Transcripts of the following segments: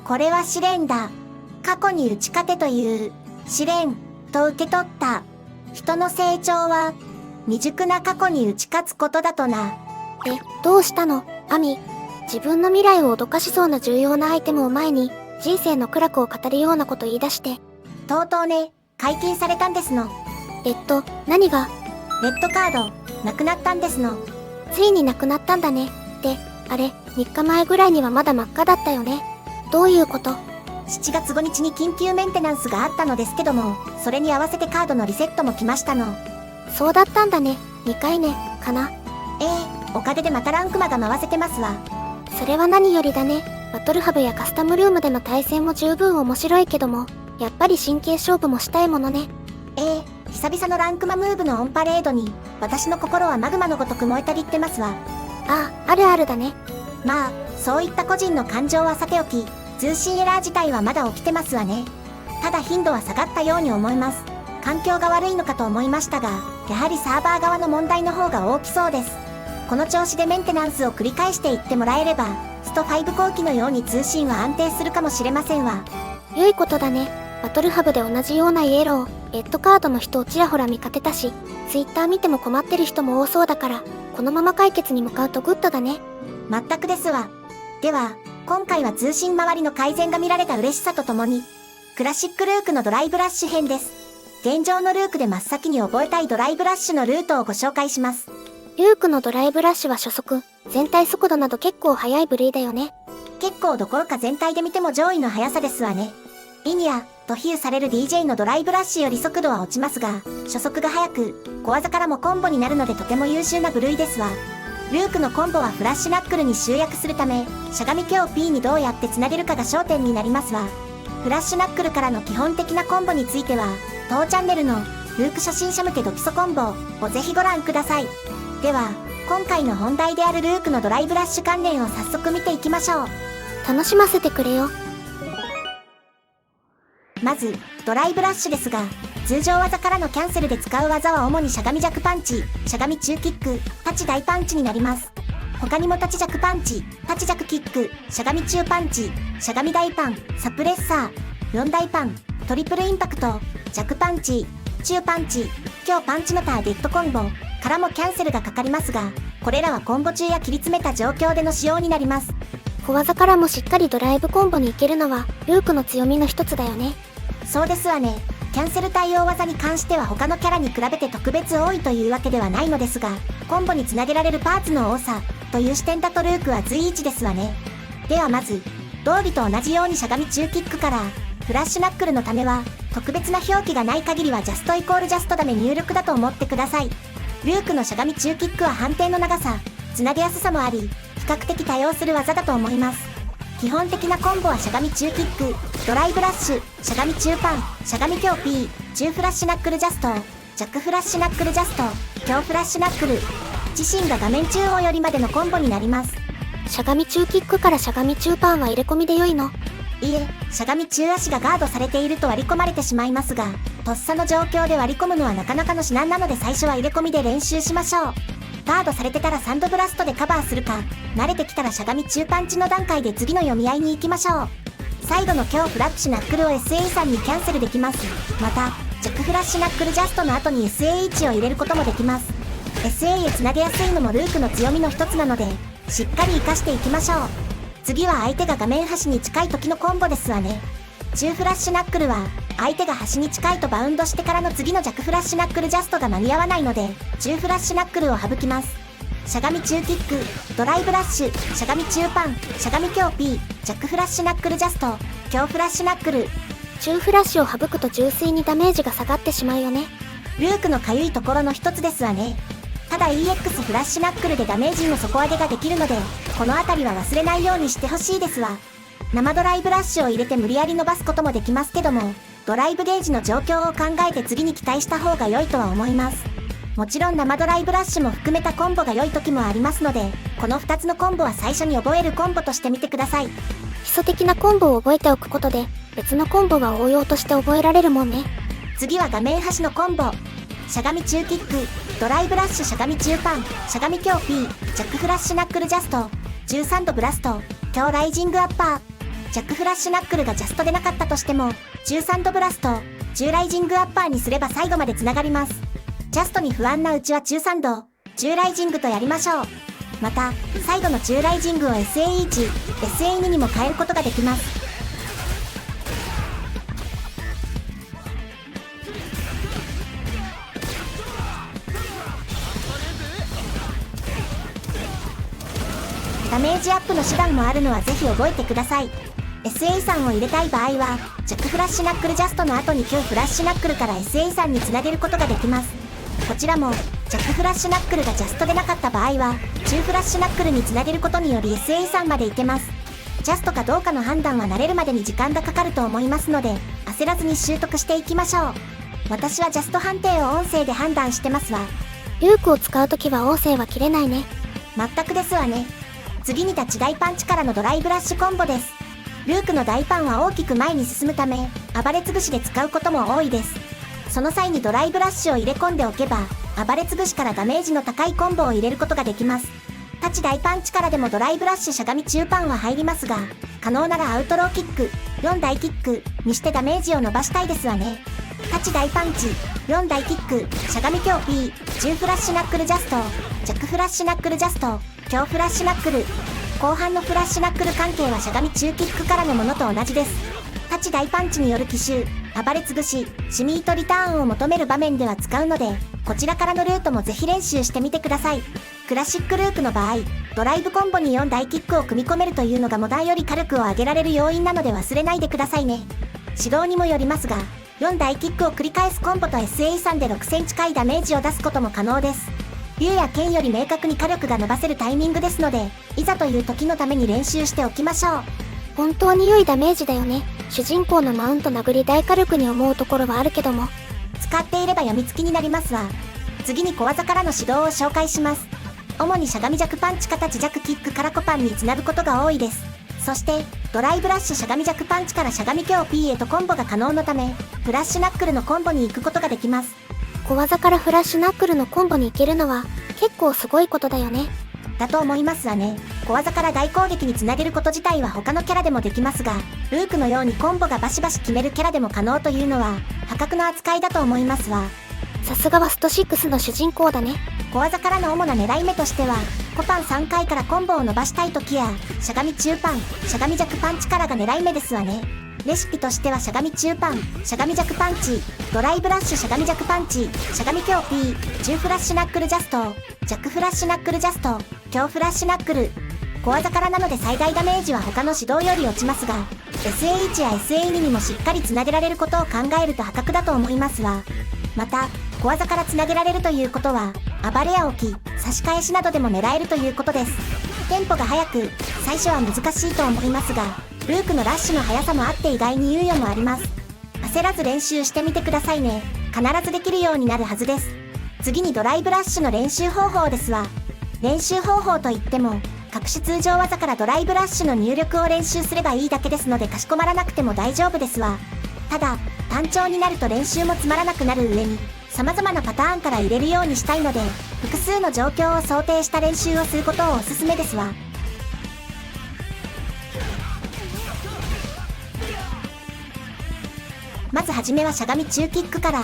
これは試練だ。過去に打ち勝てという試練と受け取った。人の成長は未熟な過去に打ち勝つことだとな。どうしたの、アミ。自分の未来を脅かしそうな重要なアイテムを前に、人生の苦楽を語るようなこと言い出して。とうとうね、解禁されたんですの。何が？レッドカード、なくなったんですの。ついになくなったんだね。で、あれ、3日前ぐらいにはまだ真っ赤だったよね。どういうこと？ 7 月5日に緊急メンテナンスがあったのですけども、それに合わせてカードのリセットも来ましたの。そうだったんだね。2回ね、かな。おかげでまたランクマが回せてますわ。それは何よりだね。バトルハブやカスタムルームでの対戦も十分面白いけども、やっぱり神経勝負もしたいものね。久々のランクマムーブのオンパレードに、私の心はマグマのごとく燃えたぎってますわ。あるあるだね。まあ、そういった個人の感情はさておき、通信エラー自体はまだ起きてますわね。ただ頻度は下がったように思います。環境が悪いのかと思いましたが、やはりサーバー側の問題の方が大きそうです。この調子でメンテナンスを繰り返していってもらえれば、スト5後期のように通信は安定するかもしれませんわ。良いことだね。バトルハブで同じようなイエロー、レッドカードの人をちらほら見かけたし、ツイッター見ても困ってる人も多そうだから、このまま解決に向かうとグッドだね。全くですわ。では、今回は通信周りの改善が見られた嬉しさとともに、クラシックルークのドライブラッシュ編です。現状のルークで真っ先に覚えたいドライブラッシュのルートをご紹介します。ルークのドライブラッシュは初速、全体速度など結構速い部類だよね。結構どころか全体で見ても上位の速さですわね。リニアと比喩される DJ のドライブラッシュより速度は落ちますが、初速が速く、小技からもコンボになるのでとても優秀な部類ですわ。ルークのコンボはフラッシュナックルに集約するため、しゃがみ強 P にどうやってつなげるかが焦点になりますわ。フラッシュナックルからの基本的なコンボについては、当チャンネルのルーク初心者向けド基礎コンボをぜひご覧ください。では、今回の本題であるルークのドライブラッシュ関連を早速見ていきましょう。楽しませてくれよ。まず、ドライブラッシュですが、通常技からのキャンセルで使う技は主にしゃがみ弱パンチ、しゃがみ中キック、立ち大パンチになります。他にも立ち弱パンチ、立ち弱キック、しゃがみ中パンチ、しゃがみ大パン、サプレッサー、4大パン、トリプルインパクト、弱パンチ、中パンチ、強パンチのターゲットコンボからもキャンセルがかかりますが、これらはコンボ中や切り詰めた状況での使用になります。小技からもしっかりドライブコンボに行けるのはルークの強みの一つだよね。そうですわね。キャンセル対応技に関しては他のキャラに比べて特別多いというわけではないのですが、コンボにつなげられるパーツの多さという視点だとルークは随一ですわね。ではまず、道理と同じようにしゃがみ中キックから、フラッシュナックルのためは、特別な表記がない限りはジャストイコールジャストだめ入力だと思ってください。ルークのしゃがみ中キックは判定の長さ、つなげやすさもあり、比較的多用する技だと思います。基本的なコンボはしゃがみ中キック、ドライブラッシュ、しゃがみ中パン、しゃがみ強 P、中フラッシュナックルジャスト、弱フラッシュナックルジャスト、強フラッシュナックル、自身が画面中央よりまでのコンボになります。しゃがみ中キックからしゃがみ中パンは入れ込みで良いの？いえ、しゃがみ中足がガードされていると割り込まれてしまいますが、とっさの状況で割り込むのはなかなかの至難なので最初は入れ込みで練習しましょう。ガードされてたらサンドブラストでカバーするか、慣れてきたらしゃがみ中パンチの段階で次の読み合いに行きましょう。最後の強フラッシュナックルを SA さんにキャンセルできます。また、弱フラッシュナックルジャストの後に SAH を入れることもできます。SA へつなげやすいのもルークの強みの一つなので、しっかり活かしていきましょう。次は相手が画面端に近い時のコンボですわね。中フラッシュナックルは、相手が端に近いとバウンドしてからの次の弱フラッシュナックルジャストが間に合わないので、中フラッシュナックルを省きます。しゃがみ中キック、ドライブラッシュ、しゃがみ中パン、しゃがみ強 P、弱フラッシュナックルジャスト、強フラッシュナックル。中フラッシュを省くと純粋にダメージが下がってしまうよね。ルークのかゆいところの一つですわね。ただ EX フラッシュナックルでダメージの底上げができるので、このあたりは忘れないようにしてほしいですわ。生ドライブラッシュを入れて無理やり伸ばすこともできますけども、ドライブゲージの状況を考えて次に期待した方が良いとは思います。もちろん生ドライブラッシュも含めたコンボが良い時もありますので、この2つのコンボは最初に覚えるコンボとしてみてください。基礎的なコンボを覚えておくことで、別のコンボが応用として覚えられるもんね。次は画面端のコンボ。しゃがみ中キック、ドライブラッシュしゃがみ中パン、しゃがみ強 P、ジャックフラッシュナックルジャスト、13度ブラスト、強ライジングアッパー。ジャックフラッシュナックルがジャストでなかったとしても、中サンドブラスト、中ライジングアッパーにすれば最後まで繋がります。ジャストに不安なうちは中サンド、中ライジングとやりましょう。また、最後の中ライジングを SA1、SA2 にも変えることができます。ダメージアップの手段もあるのはぜひ覚えてください。SA3 を入れたい場合は、ジャックフラッシュナックルジャストの後に旧フラッシュナックルから SA3 につなげることができます。こちらも、ジャックフラッシュナックルがジャストでなかった場合は、中フラッシュナックルにつなげることにより SA3 までいけます。ジャストかどうかの判断は慣れるまでに時間がかかると思いますので、焦らずに習得していきましょう。私はジャスト判定を音声で判断してますわ。ルークを使うときは音声は切れないね。全くですわね。次に立ち大パンチからのドライブラッシュコンボです。ルークの大パンは大きく前に進むため、暴れつぶしで使うことも多いです。その際にドライブラッシュを入れ込んでおけば、暴れつぶしからダメージの高いコンボを入れることができます。立ち大パンチからでもドライブラッシュしゃがみ中パンは入りますが、可能ならアウトローキック、4大キックにしてダメージを伸ばしたいですわね。立ち大パンチ、4大キック、しゃがみ強 P、中フラッシュナックルジャスト、ジャックフラッシュナックルジャスト、強フラッシュナックル。後半のフラッシュナックル関係はしゃがみ中キックからのものと同じです。立ち大パンチによる奇襲、暴れつぶし、シミートリターンを求める場面では使うので、こちらからのルートもぜひ練習してみてください。クラシックルークの場合、ドライブコンボに4大キックを組み込めるというのがモダンより火力を上げられる要因なので忘れないでくださいね。指導にもよりますが、4大キックを繰り返すコンボと SA3 で6センチ近いダメージを出すことも可能です。竜や剣より明確に火力が伸ばせるタイミングですので、いざという時のために練習しておきましょう。本当に良いダメージだよね。主人公のマウント殴り大火力に思うところはあるけども。使っていれば病みつきになりますわ。次に小技からの指導を紹介します。主にしゃがみ弱パンチ形弱キックからコパンにつなぐことが多いです。そして、ドライブラッシュしゃがみ弱パンチからしゃがみ強 P へとコンボが可能のため、フラッシュナックルのコンボに行くことができます。小技からフラッシュナックルのコンボに行けるのは結構すごいことだよね。だと思いますわね。小技から大攻撃につなげること自体は他のキャラでもできますが、ルークのようにコンボがバシバシ決めるキャラでも可能というのは破格の扱いだと思いますわ。さすがはスト6の主人公だね。小技からの主な狙い目としては、コパン3回からコンボを伸ばしたい時や、しゃがみ中パン、しゃがみ弱パンチからが狙い目ですわね。レシピとしてはしゃがみ中パン、しゃがみ弱パンチ、ドライブラッシュしゃがみ弱パンチ、しゃがみ強 P、中フラッシュナックルジャスト、ジャックフラッシュナックルジャスト、強フラッシュナックル。小技からなので最大ダメージは他の指導より落ちますが、SA1 や SA2 にもしっかりつなげられることを考えると破格だと思いますわ。また、小技からつなげられるということは、暴れや置き、差し返しなどでも狙えるということです。テンポが速く、最初は難しいと思いますが、ルークのラッシュの速さもあって意外に猶予もあります。焦らず練習してみてくださいね。必ずできるようになるはずです。次にドライブラッシュの練習方法ですわ。練習方法といっても、各種通常技からドライブラッシュの入力を練習すればいいだけですのでかしこまらなくても大丈夫ですわ。ただ、単調になると練習もつまらなくなる上に、様々なパターンから入れるようにしたいので、複数の状況を想定した練習をすることをおすすめですわ。まずはじめはしゃがみ中キックから。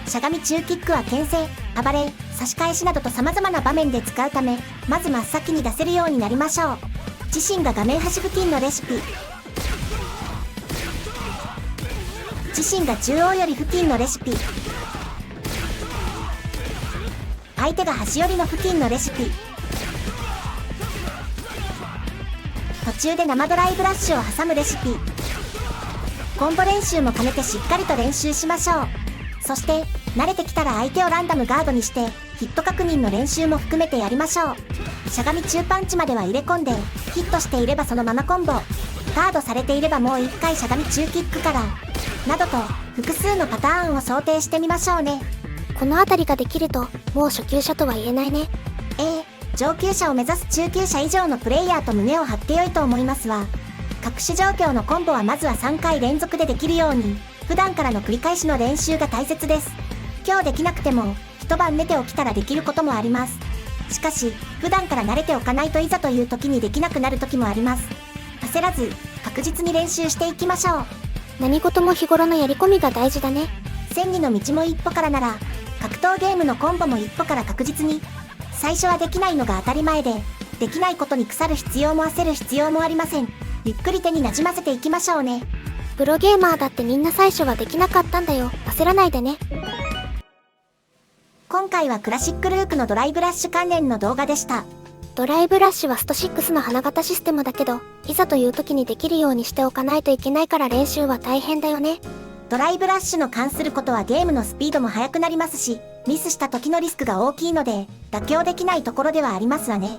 しゃがみ中キックは牽制、暴れ、差し返しなどと様々な場面で使うため、まず真っ先に出せるようになりましょう。自身が画面端付近のレシピ。自身が中央より付近のレシピ。相手が端よりの付近のレシピ。途中で生ドライブラッシュを挟むレシピ。コンボ練習も兼ねてしっかりと練習しましょう。そして、慣れてきたら相手をランダムガードにして、ヒット確認の練習も含めてやりましょう。しゃがみ中パンチまでは入れ込んで、ヒットしていればそのままコンボ。ガードされていればもう一回しゃがみ中キックから。などと、複数のパターンを想定してみましょうね。このあたりができると、もう初級者とは言えないね。上級者を目指す中級者以上のプレイヤーと胸を張って良いと思いますわ。各種状況のコンボはまずは3回連続でできるように、普段からの繰り返しの練習が大切です。今日できなくても、一晩寝て起きたらできることもあります。しかし、普段から慣れておかないといざという時にできなくなる時もあります。焦らず、確実に練習していきましょう。何事も日頃のやり込みが大事だね。千里の道も一歩からなら、格闘ゲームのコンボも一歩から確実に。最初はできないのが当たり前で、できないことに腐る必要も焦る必要もありません。ゆっくり手に馴染ませていきましょうね。プロゲーマーだってみんな最初はできなかったんだよ。焦らないでね。今回はクラシックルークのドライブラッシュ関連の動画でした。ドライブラッシュはスト6の花形システムだけど、いざという時にできるようにしておかないといけないから練習は大変だよね。ドライブラッシュの関することはゲームのスピードも速くなりますし、ミスした時のリスクが大きいので、妥協できないところではありますわね。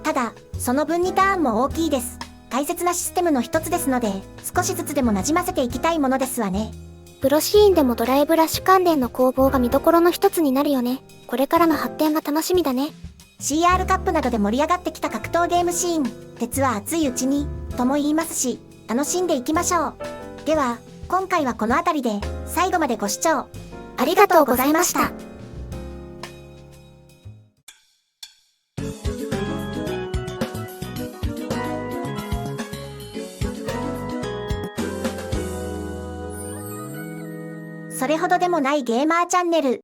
ただ、その分リターンも大きいです。大切なシステムの一つですので、少しずつでも馴染ませていきたいものですわね。プロシーンでもドライブラッシュ関連の攻防が見どころの一つになるよね。これからの発展が楽しみだね。CR カップなどで盛り上がってきた格闘ゲームシーン、鉄は熱いうちに、とも言いますし、楽しんでいきましょう。では、今回はこの辺りで、最後までご視聴、ありがとうございました。それほどでもないゲーマーチャンネル。